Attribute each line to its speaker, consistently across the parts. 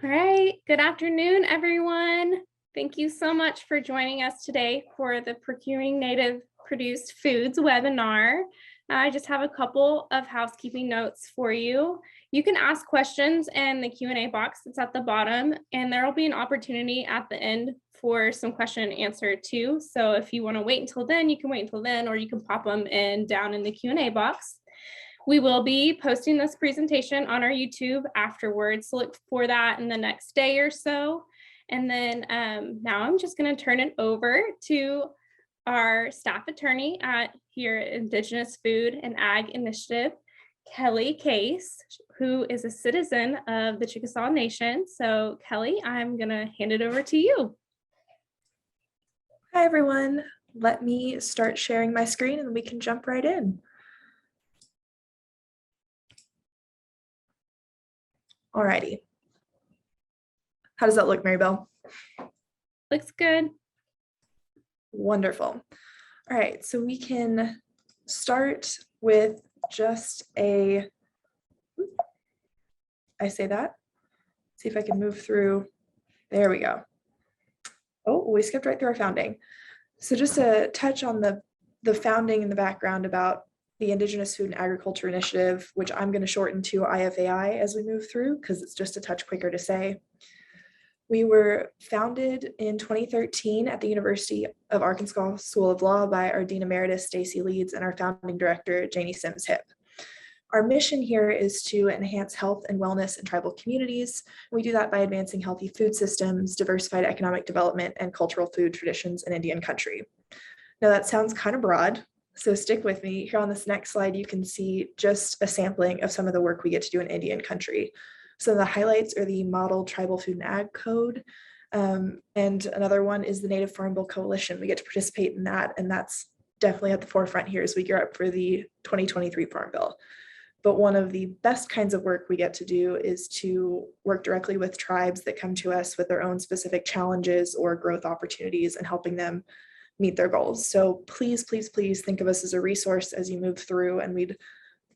Speaker 1: All right, good afternoon, everyone. Thank you so much for joining us today for the Procuring Native Produced Foods webinar. I just have a couple of housekeeping notes for you. You can ask questions in the Q&A box that's at the bottom, and there will be an opportunity at the end for some question and answer too. So if you want to wait until then, you can wait until then, or you can pop them in down in the Q&A box. We will be posting this presentation on our YouTube afterwards, so look for that in the next day or so. And then now I'm just going to turn it over to our staff attorney here at Indigenous Food and Ag Initiative, Kelly Case, who is a citizen of the Chickasaw Nation. So Kelly, I'm going to hand it over to you.
Speaker 2: Hi, everyone. Let me start sharing my screen and we can jump right in. Alrighty. How does that look, Maribel?
Speaker 1: Looks good.
Speaker 2: Wonderful. All right, so we can start with just see if I can move through. There we go. Oh, we skipped right through our founding. So just to touch on the founding and the background about the Indigenous Food and Agriculture Initiative, which I'm going to shorten to IFAI as we move through because it's just a touch quicker to say. We were founded in 2013 at the University of Arkansas School of Law by our Dean Emeritus, Stacy Leeds, and our founding director, Janie Sims-Hip. Our mission here is to enhance health and wellness in tribal communities. We do that by advancing healthy food systems, diversified economic development, and cultural food traditions in Indian country. Now that sounds kind of broad, so stick with me. Here on this next slide, you can see just a sampling of some of the work we get to do in Indian country. So the highlights are the Model Tribal Food and Ag Code, and another one is the Native Farm Bill Coalition. We get to participate in that, and that's definitely at the forefront here as we gear up for the 2023 Farm Bill. But one of the best kinds of work we get to do is to work directly with tribes that come to us with their own specific challenges or growth opportunities and helping them meet their goals. So please, please, please think of us as a resource as you move through, and we'd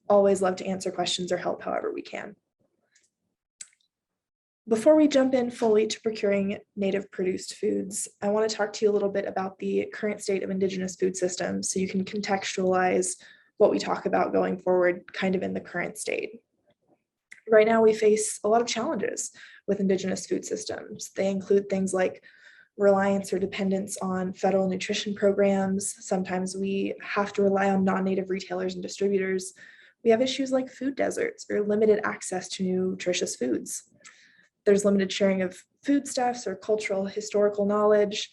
Speaker 2: always love to answer questions or help however we can. Before we jump in fully to procuring native produced foods, I want to talk to you a little bit about the current state of Indigenous food systems so you can contextualize what we talk about going forward kind of in the current state. Right now, we face a lot of challenges with Indigenous food systems. They include things like reliance or dependence on federal nutrition programs. Sometimes we have to rely on non-native retailers and distributors. We have issues like food deserts or limited access to nutritious foods. There's limited sharing of foodstuffs or cultural historical knowledge,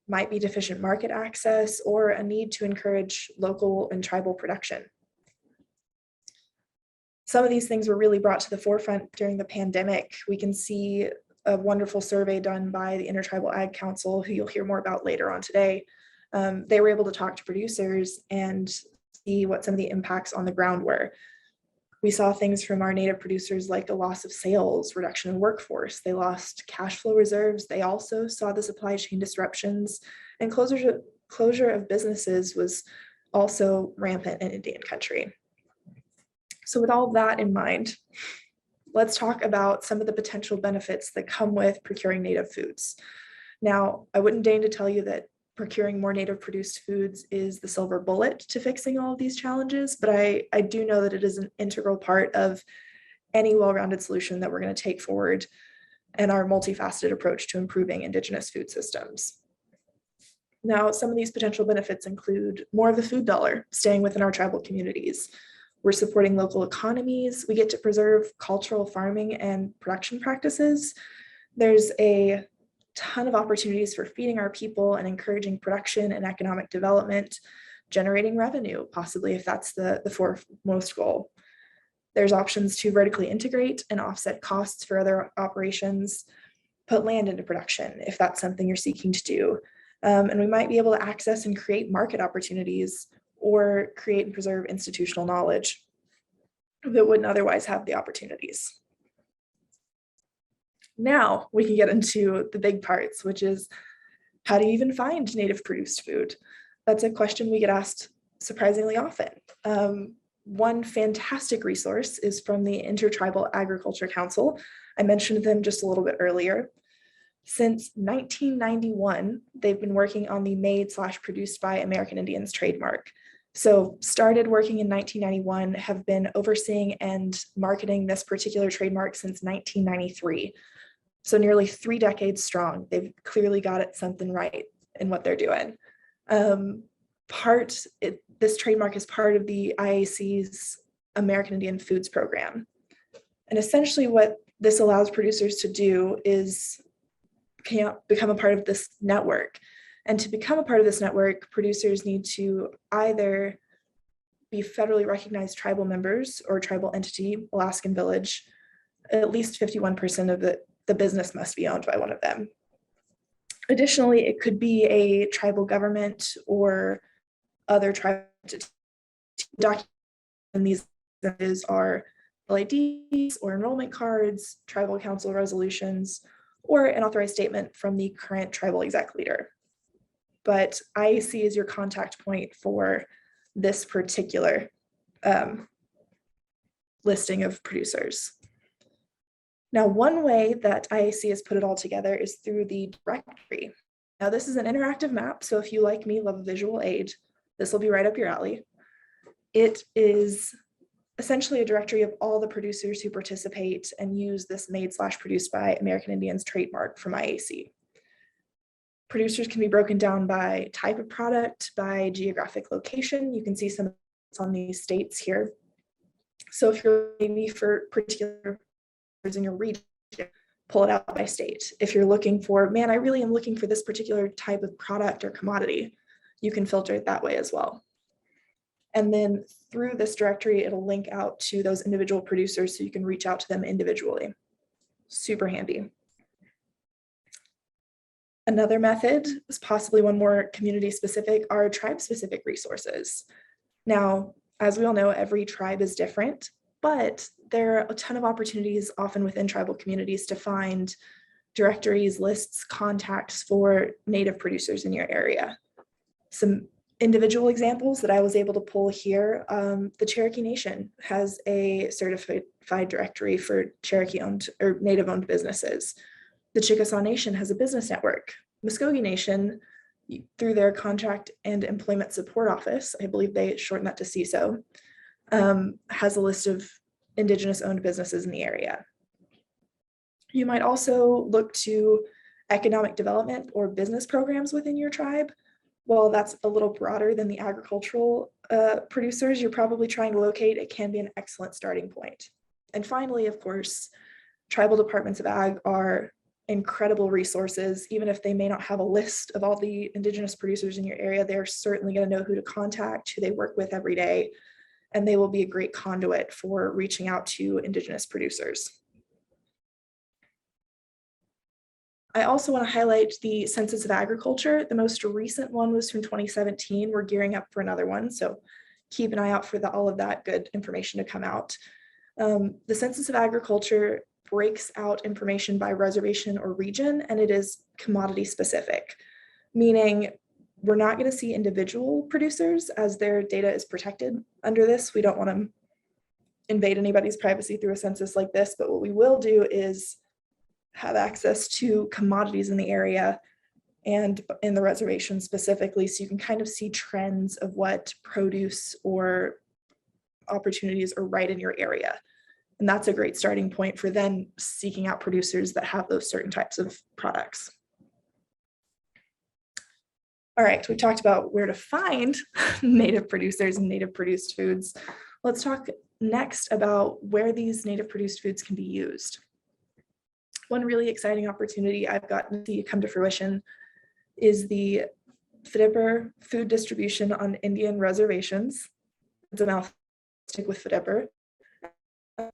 Speaker 2: might be deficient market access, or a need to encourage local and tribal production. Some of these things were really brought to the forefront during the pandemic. We can see a wonderful survey done by the Intertribal Ag Council, who you'll hear more about later on today. They were able to talk to producers and see what some of the impacts on the ground were. We saw things from our native producers like a loss of sales, reduction in workforce. They lost cash flow reserves. They also saw the supply chain disruptions, and closure of businesses was also rampant in Indian country. So with all of that in mind, let's talk about some of the potential benefits that come with procuring native foods. Now, I wouldn't deign to tell you that procuring more native produced foods is the silver bullet to fixing all of these challenges, but I do know that it is an integral part of any well-rounded solution that we're going to take forward and our multifaceted approach to improving Indigenous food systems. Now, some of these potential benefits include more of the food dollar staying within our tribal communities. We're supporting local economies. We get to preserve cultural farming and production practices. There's a ton of opportunities for feeding our people and encouraging production and economic development, generating revenue, possibly if that's the foremost goal. There's options to vertically integrate and offset costs for other operations, put land into production if that's something you're seeking to do. And we might be able to access and create market opportunities or create and preserve institutional knowledge that wouldn't otherwise have the opportunities. Now we can get into the big parts, which is how do you even find native produced food? That's a question we get asked surprisingly often. One fantastic resource is from the Intertribal Agriculture Council. I mentioned them just a little bit earlier. Since 1991, they've been working on the made/produced by American Indians trademark. So started working in 1991, have been overseeing and marketing this particular trademark since 1993. So nearly 3 decades strong. They've clearly got it something right in what they're doing. This trademark is part of the IAC's American Indian Foods Program. And essentially what this allows producers to do is become a part of this network. And to become a part of this network, producers need to either be federally recognized tribal members or tribal entity, Alaskan Village. At least 51% of the business must be owned by one of them. Additionally, it could be a tribal government or other tribal documents. And these are LIDs or enrollment cards, tribal council resolutions, or an authorized statement from the current tribal exec leader. But IAC is your contact point for this particular listing of producers. Now, one way that IAC has put it all together is through the directory. Now, this is an interactive map, so if you, like me, love a visual aid, this will be right up your alley. It is essentially a directory of all the producers who participate and use this made/produced by American Indians trademark from IAC. Producers can be broken down by type of product, by geographic location. You can see some on these states here. So if you're maybe for particular in your region, pull it out by state. If you're looking for, man, I really am looking for this particular type of product or commodity, you can filter it that way as well. And then through this directory, it'll link out to those individual producers so you can reach out to them individually. Super handy. Another method is possibly one more community specific, are tribe specific resources. Now, as we all know, every tribe is different, but there are a ton of opportunities often within tribal communities to find directories, lists, contacts for Native producers in your area. Some individual examples that I was able to pull here, the Cherokee Nation has a certified directory for Cherokee-owned or Native-owned businesses. The Chickasaw Nation has a business network. Muskogee Nation, through their Contract and Employment Support Office, I believe they shorten that to CISO, has a list of Indigenous-owned businesses in the area. You might also look to economic development or business programs within your tribe. While that's a little broader than the agricultural producers you're probably trying to locate, it can be an excellent starting point. And finally, of course, tribal departments of ag are incredible resources. Even if they may not have a list of all the Indigenous producers in your area, they're certainly going to know who to contact, who they work with every day, and they will be a great conduit for reaching out to Indigenous producers. I also want to highlight the Census of Agriculture. The most recent one was from 2017. We're gearing up for another one, so keep an eye out for all of that good information to come out. The Census of Agriculture breaks out information by reservation or region, and it is commodity specific, meaning we're not going to see individual producers as their data is protected under this. We don't want to invade anybody's privacy through a census like this, but what we will do is have access to commodities in the area and in the reservation specifically, so you can kind of see trends of what produce or opportunities are right in your area. And that's a great starting point for then seeking out producers that have those certain types of products. All right, we talked about where to find Native producers and Native produced foods. Let's talk next about where these Native produced foods can be used. One really exciting opportunity I've gotten to see come to fruition is the FDIPR food distribution on Indian reservations. It's a mouthful, stick with FDIPR.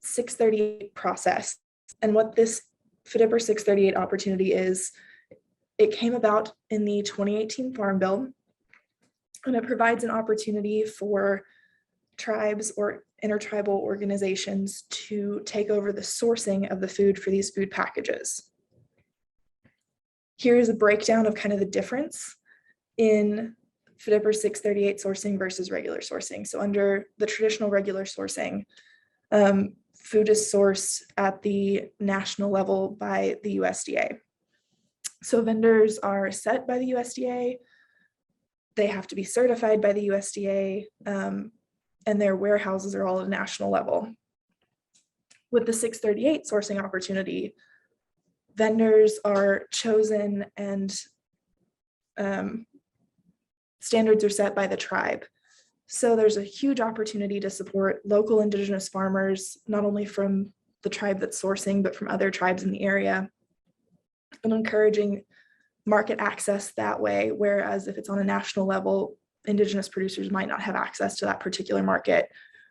Speaker 2: 638 process. And what this FDIPR 638 opportunity is, it came about in the 2018 Farm Bill, and it provides an opportunity for tribes or intertribal organizations to take over the sourcing of the food for these food packages. Here's a breakdown of kind of the difference in FDIPR 638 sourcing versus regular sourcing. So under the traditional regular sourcing, food is sourced at the national level by the USDA. So vendors are set by the USDA. They have to be certified by the USDA, and their warehouses are all at a national level. With the 638 sourcing opportunity, vendors are chosen and standards are set by the tribe. So there's a huge opportunity to support local Indigenous farmers, not only from the tribe that's sourcing, but from other tribes in the area, and encouraging market access that way. Whereas if it's on a national level, Indigenous producers might not have access to that particular market.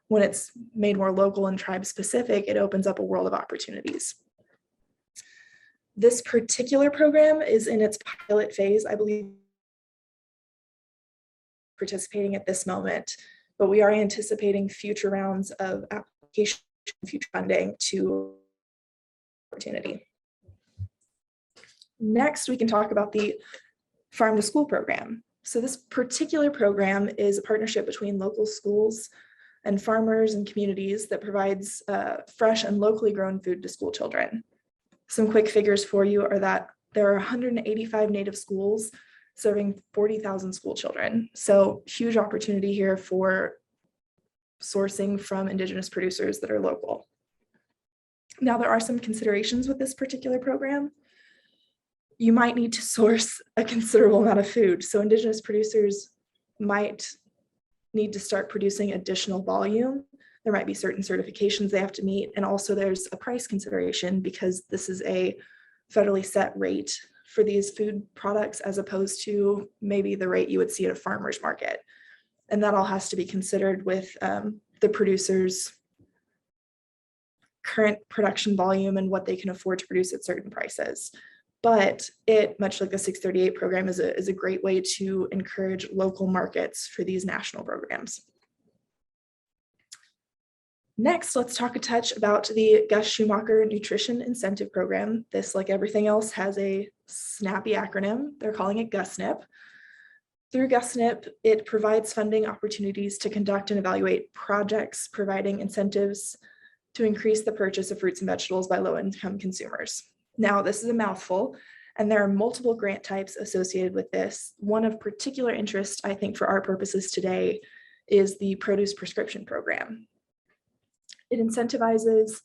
Speaker 2: When it's made more local and tribe specific, it opens up a world of opportunities. This particular program is in its pilot phase, I believe, participating at this moment, but we are anticipating future rounds of application, future funding to opportunity. Next, we can talk about the Farm to School program. So this particular program is a partnership between local schools and farmers and communities that provides fresh and locally grown food to school children. Some quick figures for you are that there are 185 Native schools serving 40,000 school children. So huge opportunity here for sourcing from Indigenous producers that are local. Now, there are some considerations with this particular program. You might need to source a considerable amount of food. So Indigenous producers might need to start producing additional volume. There might be certain certifications they have to meet. And also there's a price consideration because this is a federally set rate for these food products as opposed to maybe the rate you would see at a farmer's market. And that all has to be considered with the producer's current production volume and what they can afford to produce at certain prices. But it, much like the 638 program, is a great way to encourage local markets for these national programs. Next, let's talk a touch about the Gus Schumacher Nutrition Incentive Program. This, like everything else, has a snappy acronym. They're calling it GusNIP. Through GusNIP, it provides funding opportunities to conduct and evaluate projects, providing incentives to increase the purchase of fruits and vegetables by low-income consumers. Now, this is a mouthful, and there are multiple grant types associated with this. One of particular interest, I think, for our purposes today is the Produce Prescription Program. It incentivizes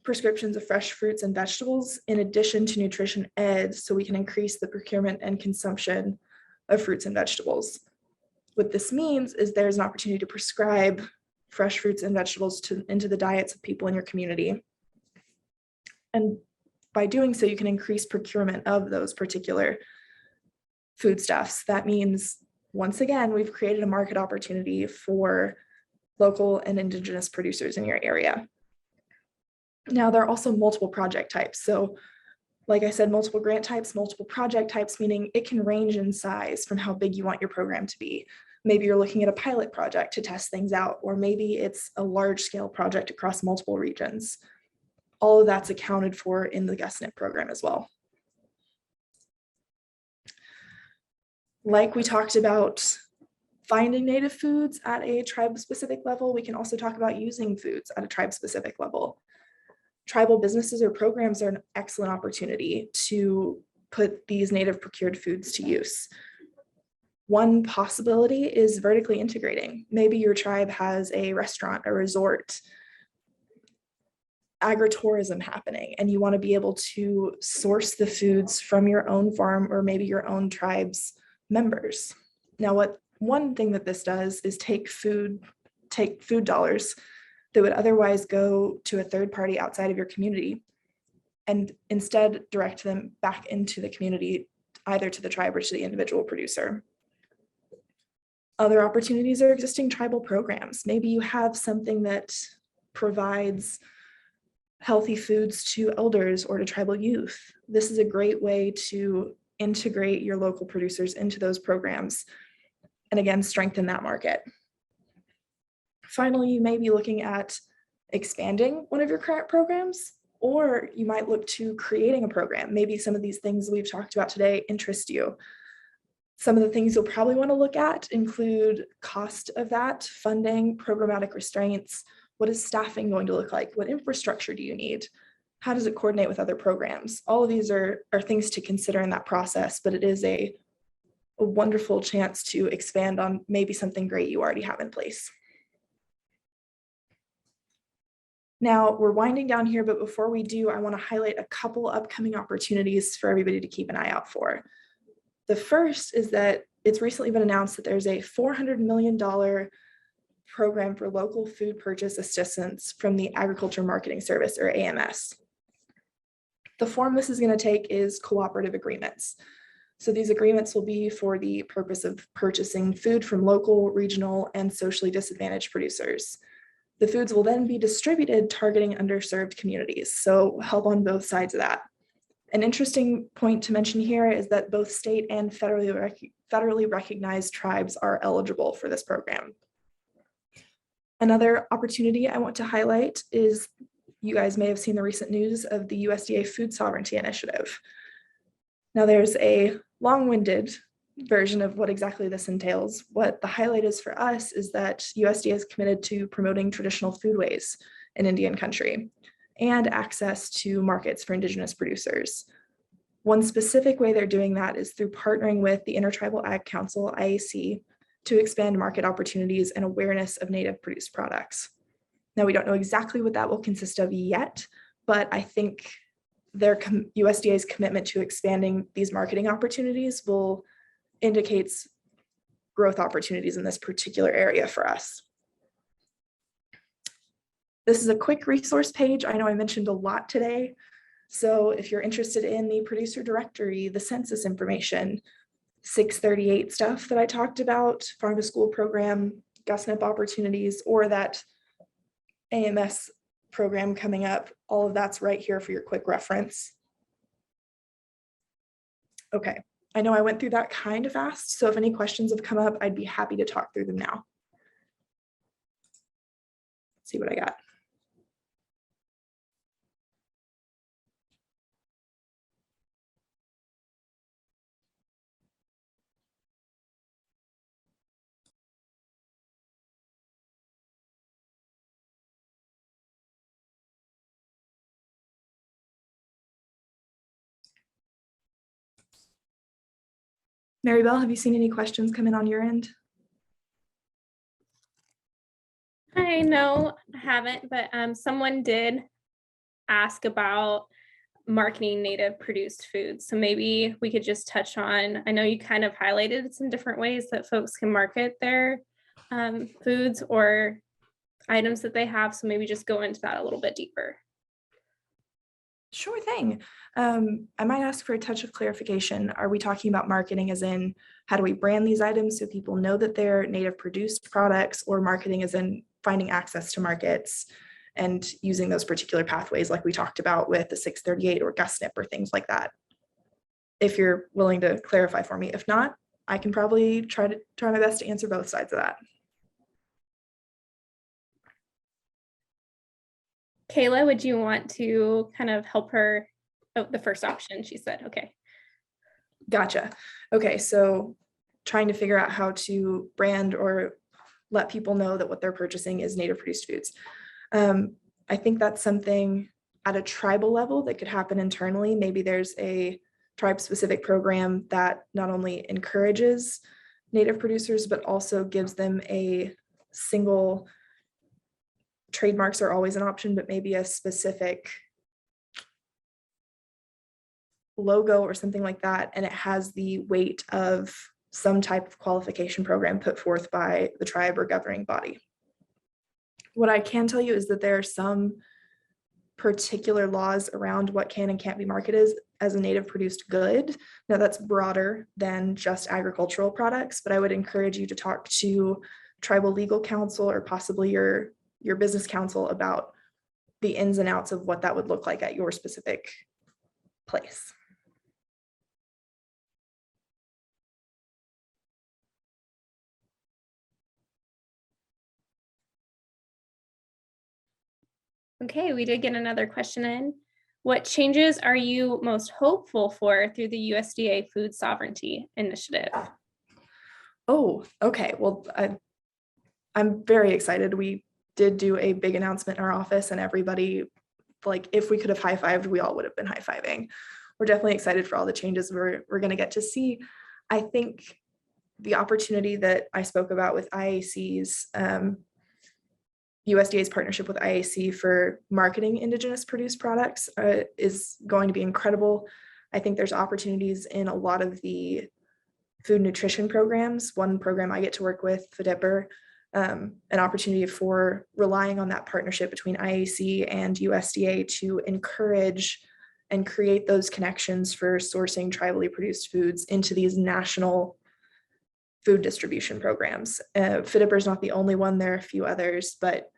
Speaker 2: prescriptions of fresh fruits and vegetables in addition to nutrition ed, so we can increase the procurement and consumption of fruits and vegetables. What this means is there's an opportunity to prescribe fresh fruits and vegetables into the diets of people in your community. And by doing so, you can increase procurement of those particular foodstuffs. That means, once again, we've created a market opportunity for local and Indigenous producers in your area. Now, there are also multiple project types. So, like I said, multiple grant types, multiple project types, meaning it can range in size from how big you want your program to be. Maybe you're looking at a pilot project to test things out, or maybe it's a large-scale project across multiple regions. All of that's accounted for in the GusNIP program as well. Like we talked about finding native foods at a tribe-specific level, we can also talk about using foods at a tribe-specific level. Tribal businesses or programs are an excellent opportunity to put these native procured foods to use. One possibility is vertically integrating. Maybe your tribe has a restaurant, a resort, agritourism happening, and you want to be able to source the foods from your own farm or maybe your own tribe's members. Now, one thing that this does is take food dollars that would otherwise go to a third party outside of your community and instead direct them back into the community, either to the tribe or to the individual producer. Other opportunities are existing tribal programs. Maybe you have something that provides healthy foods to elders or to tribal youth. This is a great way to integrate your local producers into those programs and, again, strengthen that market. Finally, you may be looking at expanding one of your current programs, or you might look to creating a program. Maybe some of these things we've talked about today interest you. Some of the things you'll probably want to look at include cost of that, funding, programmatic restraints. What is staffing going to look like? What infrastructure do you need? How does it coordinate with other programs? All of these are things to consider in that process, but it is a wonderful chance to expand on maybe something great you already have in place. Now we're winding down here, but before we do, I want to highlight a couple upcoming opportunities for everybody to keep an eye out for. The first is that it's recently been announced that there's a $400 million program for local food purchase assistance from the Agriculture Marketing Service, or AMS. The form this is going to take is cooperative agreements. So these agreements will be for the purpose of purchasing food from local, regional, and socially disadvantaged producers. The foods will then be distributed targeting underserved communities, so help on both sides of that. An interesting point to mention here is that both state and federally recognized tribes are eligible for this program. Another opportunity I want to highlight is, you guys may have seen the recent news of the USDA Food Sovereignty Initiative. Now there's a long-winded version of what exactly this entails. What the highlight is for us is that USDA is committed to promoting traditional foodways in Indian country and access to markets for Indigenous producers. One specific way they're doing that is through partnering with the Intertribal Ag Council, IAC, to expand market opportunities and awareness of native produced products. Now, we don't know exactly what that will consist of yet, but I think USDA's commitment to expanding these marketing opportunities will indicates growth opportunities in this particular area for us. This is a quick resource page. I know I mentioned a lot today. So if you're interested in the producer directory, the census information, 638 stuff that I talked about, farm to school program, GusNIP opportunities, or that AMS program coming up, all of that's right here for your quick reference. Okay, I know I went through that kind of fast, so if any questions have come up, I'd be happy to talk through them now. Let's see what I got. Maribel, have you seen any questions come in on your end?
Speaker 1: I know I haven't, but someone did ask about marketing native produced foods. So maybe we could just touch on, I know you kind of highlighted some different ways that folks can market their foods or items that they have. So maybe just go into that a little bit deeper.
Speaker 2: Sure thing. I might ask for a touch of clarification. Are we talking about marketing as in how do we brand these items so people know that they're native produced products, or marketing as in finding access to markets and using those particular pathways like we talked about with the 638 or GusNIP or things like that? If you're willing to clarify for me. If not, I can probably try my best to answer both sides of that.
Speaker 1: Kayla, would you want to kind of help her? Oh, the first option, she said, okay.
Speaker 2: Gotcha. Okay, so trying to figure out how to brand or let people know that what they're purchasing is native produced foods. I think that's something at a tribal level that could happen internally. Maybe there's a tribe specific program that not only encourages native producers, but also gives them a single, trademarks are always an option, but maybe a specific logo or something like that. And it has the weight of some type of qualification program put forth by the tribe or governing body. What I can tell you is that there are some particular laws around what can and can't be marketed as a native produced good. Now that's broader than just agricultural products, but I would encourage you to talk to tribal legal counsel or possibly your business counsel about the ins and outs of what that would look like at your specific place.
Speaker 1: Okay, we did get another question in. What changes are you most hopeful for through the USDA Food Sovereignty Initiative?
Speaker 2: Oh, okay. Well, I'm very excited. We did do a big announcement in our office, and everybody, like, if we could have high-fived, we all would have been high-fiving. We're definitely excited for all the changes we're going to get to see. I think the opportunity that I spoke about with IAC's, USDA's partnership with IAC for marketing Indigenous produced products is going to be incredible. I think there's opportunities in a lot of the food nutrition programs. One program I get to work with, FDIPR, an opportunity for relying on that partnership between IAC and USDA to encourage and create those connections for sourcing tribally produced foods into these national food distribution programs. FDIPR is not the only one, there are a few others, but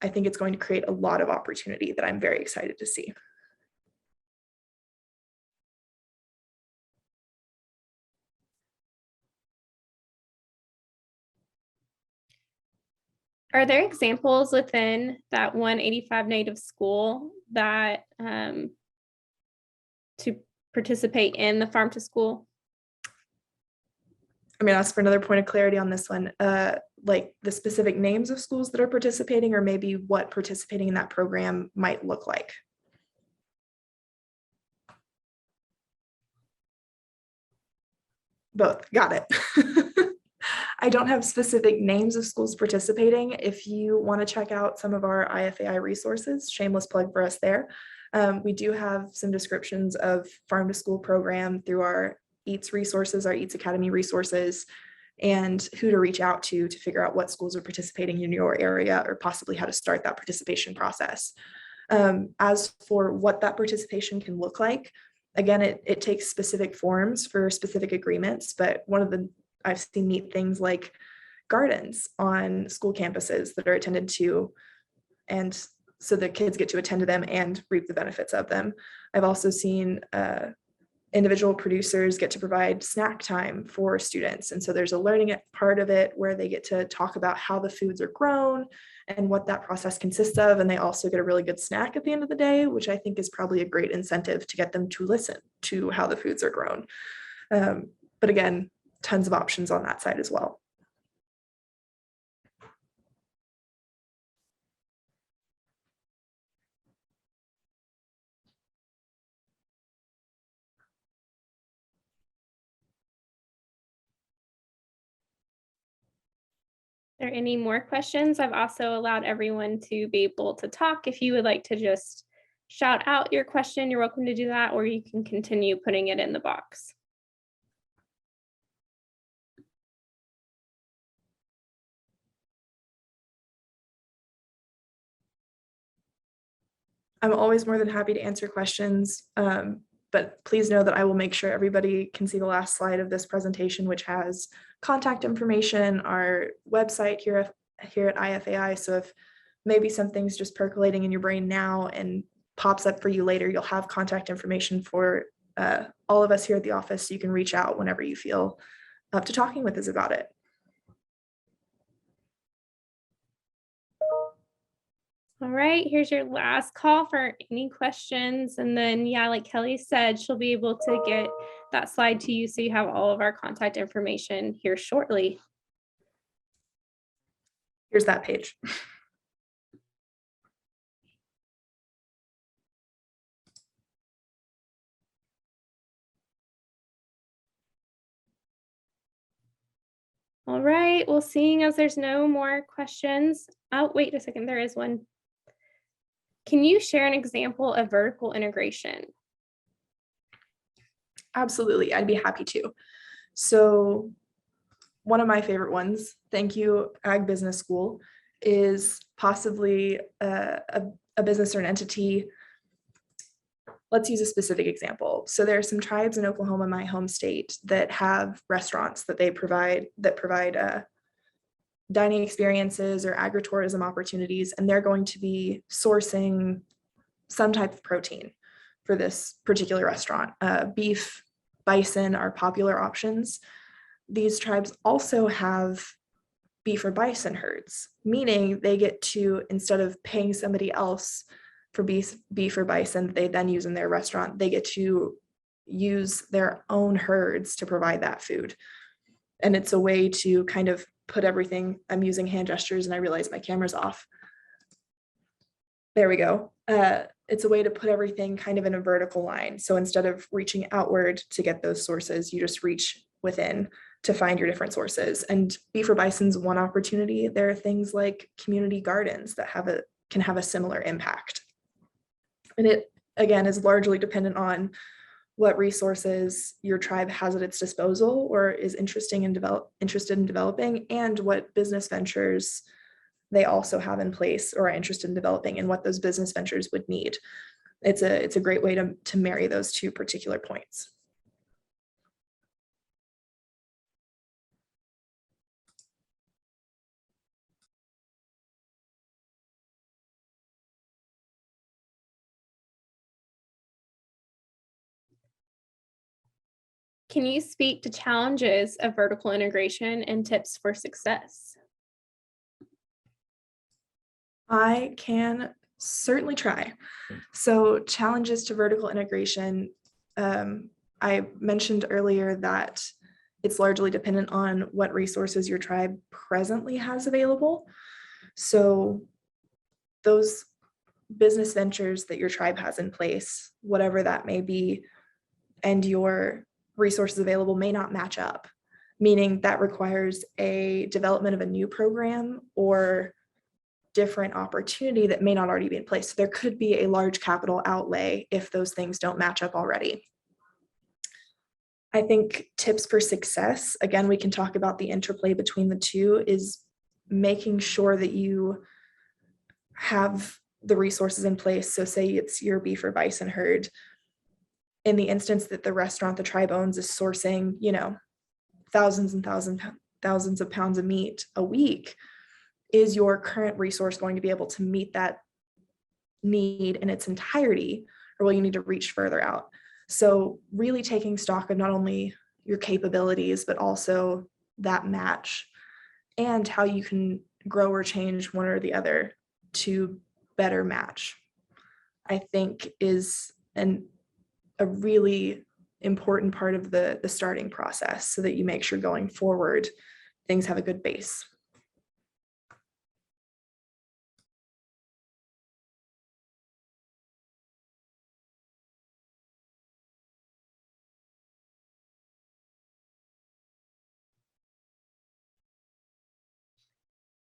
Speaker 2: I think it's going to create a lot of opportunity that I'm very excited to see.
Speaker 1: Are there examples within that 185 Native school that to participate in the farm to school?
Speaker 2: I'm going to ask for another point of clarity on this one, like the specific names of schools that are participating, or maybe what participating in that program might look like. Both, got it. I don't have specific names of schools participating. If you want to check out some of our IFAI resources, shameless plug for us there. We do have some descriptions of farm to school program through our EATS resources, our EATS Academy resources, and who to reach out to figure out what schools are participating in your area, or possibly how to start that participation process. As for what that participation can look like, again, it takes specific forms for specific agreements, but one of the I've seen neat things like gardens on school campuses that are attended to, and so the kids get to attend to them and reap the benefits of them. I've also seen individual producers get to provide snack time for students, and so there's a learning part of it where they get to talk about how the foods are grown and what that process consists of, and they also get a really good snack at the end of the day, which I think is probably a great incentive to get them to listen to how the foods are grown. But again, tons of options on that side as well.
Speaker 1: Are there any more questions? I've also allowed everyone to be able to talk. If you would like to just shout out your question, you're welcome to do that, or you can continue putting it in the box.
Speaker 2: I'm always more than happy to answer questions, but please know that I will make sure everybody can see the last slide of this presentation, which has contact information, our website here at IFAI. So if maybe something's just percolating in your brain now and pops up for you later, you'll have contact information for all of us here at the office, so you can reach out whenever you feel up to talking with us about it.
Speaker 1: All right, here's your last call for any questions. And then, yeah, like Kelly said, she'll be able to get that slide to you so you have all of our contact information here shortly.
Speaker 2: Here's that page.
Speaker 1: All right, well, seeing as there's no more questions, oh, wait a second, there is one. Can you share an example of vertical integration?
Speaker 2: Absolutely, I'd be happy to. So one of my favorite ones, thank you, Ag Business School, is possibly a business or an entity. Let's use a specific example. So there are some tribes in Oklahoma, my home state, that have restaurants that they provide dining experiences or agritourism opportunities, and they're going to be sourcing some type of protein for this particular restaurant. Beef, bison are popular options. These tribes also have beef or bison herds, meaning they get to, instead of paying somebody else for beef or bison they then use in their restaurant, they get to use their own herds to provide that food. And it's a way to kind of put everything, I'm using hand gestures and I realize my camera's off. There we go. It's a way to put everything kind of in a vertical line. So instead of reaching outward to get those sources, you just reach within to find your different sources. And Beef for Bison's one opportunity. There are things like community gardens that can have a similar impact. And it, again, is largely dependent on what resources your tribe has at its disposal or is interested in developing, and what business ventures they also have in place or are interested in developing, and what those business ventures would need. It's a great way to marry those two particular points.
Speaker 1: Can you speak to challenges of vertical integration and tips for success?
Speaker 2: I can certainly try. So challenges to vertical integration, I mentioned earlier that it's largely dependent on what resources your tribe presently has available. So those business ventures that your tribe has in place, whatever that may be, and your resources available may not match up, meaning that requires a development of a new program or different opportunity that may not already be in place. So there could be a large capital outlay if those things don't match up already. I think tips for success, again, we can talk about the interplay between the two, is making sure that you have the resources in place. So say it's your beef or bison herd. In the instance that the restaurant the tribe owns is sourcing, thousands and thousands of pounds of meat a week, is your current resource going to be able to meet that need in its entirety, or will you need to reach further out? So really taking stock of not only your capabilities, but also that match and how you can grow or change one or the other to better match, I think is a really important part of the starting process, so that you make sure going forward, things have a good base.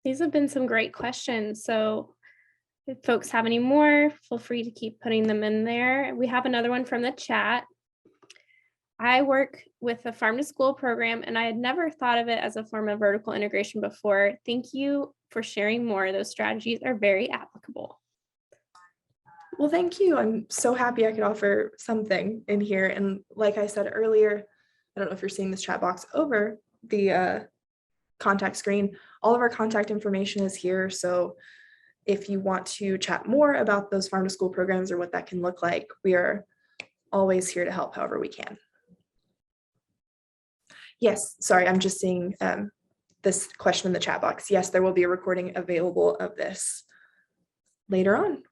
Speaker 1: These have been some great questions. So if folks have any more, feel free to keep putting them in there. We have another one from the chat. I work with a farm to school program, and I had never thought of it as a form of vertical integration before. Thank you for sharing more. Those strategies are very applicable.
Speaker 2: Well, thank you. I'm so happy I could offer something in here. And like I said earlier, I don't know if you're seeing this chat box over the contact screen. All of our contact information is here. So if you want to chat more about those farm to school programs or what that can look like, we are always here to help however we can. Yes, sorry, I'm just seeing this question in the chat box. Yes, there will be a recording available of this later on.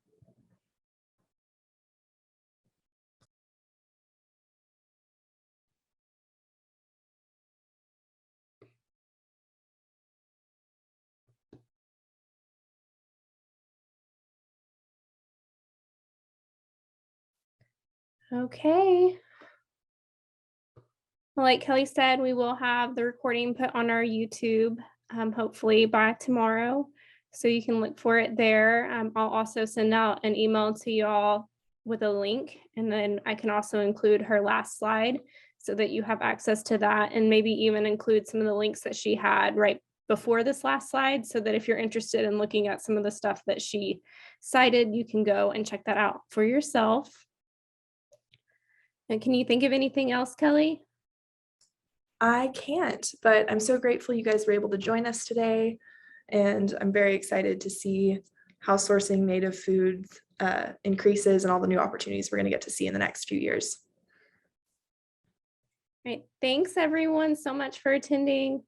Speaker 1: Okay. Well, like Kelly said, we will have the recording put on our YouTube, hopefully by tomorrow. So you can look for it there. I'll also send out an email to y'all with a link, and then I can also include her last slide so that you have access to that, and maybe even include some of the links that she had right before this last slide, so that if you're interested in looking at some of the stuff that she cited, you can go and check that out for yourself. And can you think of anything else, Kelly?
Speaker 2: I can't, but I'm so grateful you guys were able to join us today. And I'm very excited to see how sourcing native foods increases and all the new opportunities we're going to get to see in the next few years.
Speaker 1: Right. Thanks everyone so much for attending.